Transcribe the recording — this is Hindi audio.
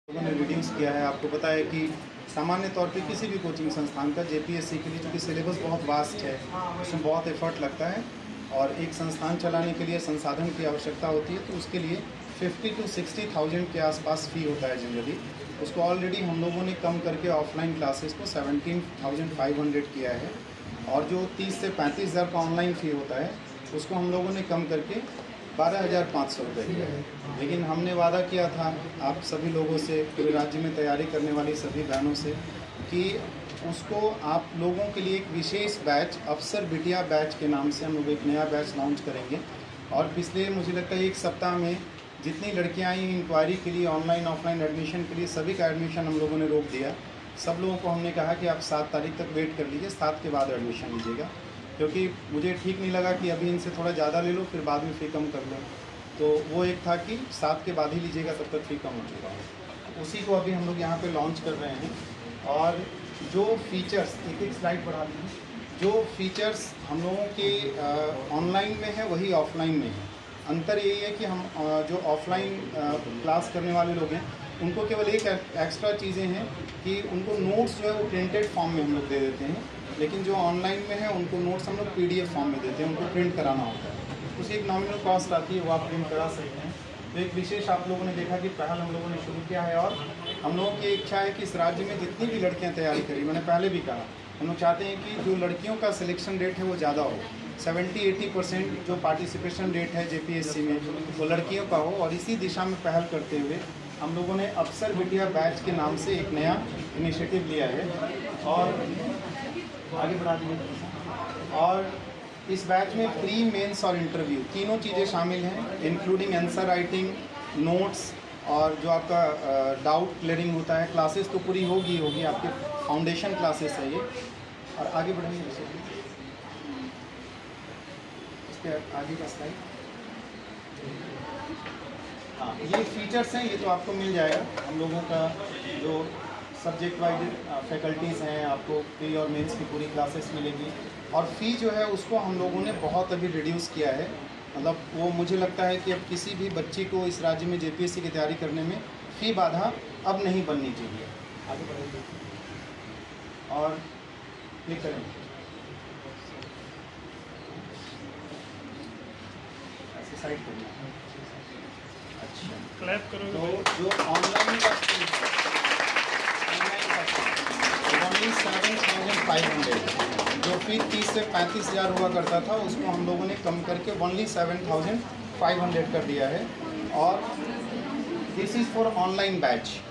लोगों ने रिड्यूस किया है। आपको पता है कि सामान्य तौर पे किसी भी कोचिंग संस्थान का जेपीएससी के लिए, चूँकि सिलेबस बहुत वास्ट है, उसमें बहुत एफर्ट लगता है और एक संस्थान चलाने के लिए संसाधन की आवश्यकता होती है, तो उसके लिए 50 to 60,000 के आसपास फ़ी होता है जनरली। उसको ऑलरेडी हम लोगों ने कम करके ऑफलाइन क्लासेस को 17,500 किया है और जो 30 से 35,000 का ऑनलाइन फ़ी होता है उसको हम लोगों ने कम करके 12,500 रुपये किया है। लेकिन हमने वादा किया था आप सभी लोगों से, पूरे राज्य में तैयारी करने वाली सभी बहनों से, कि उसको आप लोगों के लिए एक विशेष बैच, अफसर बिटिया बैच के नाम से हम लोग एक नया बैच लॉन्च करेंगे। और पिछले मुझे लगता है 1 सप्ताह में जितनी लड़कियां आई इंक्वायरी के लिए, ऑनलाइन ऑफलाइन एडमिशन के लिए, सभी का एडमिशन हम लोगों ने रोक दिया। सब लोगों को हमने कहा कि आप 7 तारीख तक वेट कर लीजिए, 7 के बाद एडमिशन लीजिएगा, क्योंकि मुझे ठीक नहीं लगा कि अभी इनसे थोड़ा ज़्यादा ले लो फिर बाद में फ़ी कम कर लो। तो वो एक था कि 7 के बाद ही लीजिएगा, तब तक फ़ी कम हो जाएगा। उसी को अभी हम लोग यहाँ पे लॉन्च कर रहे हैं। और जो फीचर्स, एक स्लाइड बढ़ा लीजिए, जो फीचर्स हम लोगों के ऑनलाइन में है वही ऑफलाइन में है। अंतर यही है कि हम जो ऑफलाइन क्लास करने वाले लोग हैं उनको केवल एक एक्स्ट्रा चीज़ें हैं कि उनको नोट्स जो है वो प्रिंटेड फॉर्म में हम लोग दे देते हैं, लेकिन जो ऑनलाइन में है उनको नोट्स हम लोग पीडीएफ फॉर्म में देते हैं, उनको प्रिंट कराना होता है। उसकी एक नॉमिनल कॉस्ट आती है, वो आप प्रिंट करा सकते हैं। तो एक विशेष आप लोगों ने देखा कि पहल हम लोगों ने शुरू किया है और हम लोगों की इच्छा है कि इस राज्य में जितनी भी लड़कियां तैयारी करी, मैंने पहले भी कहा, हम लोग चाहते हैं कि जो लड़कियों का सिलेक्शन रेट है वो ज़्यादा हो। 70-80% जो पार्टिसिपेशन रेट है जेपीएससी में वो लड़कियों का हो। और इसी दिशा में पहल करते हुए हम लोगों ने अफसर बिटिया बैच के नाम से एक नया इनिशिएटिव लिया है। और आगे बढ़ा दीजिए। और इस बैच में प्री, मेंस और इंटरव्यू तीनों चीज़ें शामिल हैं, इंक्लूडिंग आंसर राइटिंग, नोट्स और जो आपका डाउट क्लियरिंग होता है। क्लासेस तो पूरी होगी आपके फाउंडेशन क्लासेस है ये। और आगे बढ़ेंगे इसके आगे का स्लाइड। हाँ, ये फीचर्स हैं, ये तो आपको मिल जाएगा। हम लोगों का जो सब्जेक्ट वाइज फैकल्टीज़ हैं, आपको प्री और मेंस की पूरी क्लासेस मिलेगी। और फ़ी जो है उसको हम लोगों ने बहुत अभी रिड्यूस किया है। मतलब वो मुझे लगता है कि अब किसी भी बच्ची को इस राज्य में जेपीएससी की तैयारी करने में फ़ी बाधा अब नहीं बननी चाहिए। आगे बढ़ेंगे और ये करेंगे ऐसे साइड करना। अच्छा, क्लैप करो। तो जो ऑनलाइन का 7,500, जो फी 30 से 35,000 हुआ करता था उसको हम लोगों ने कम करके 7,500 कर दिया है। और this is for online batch.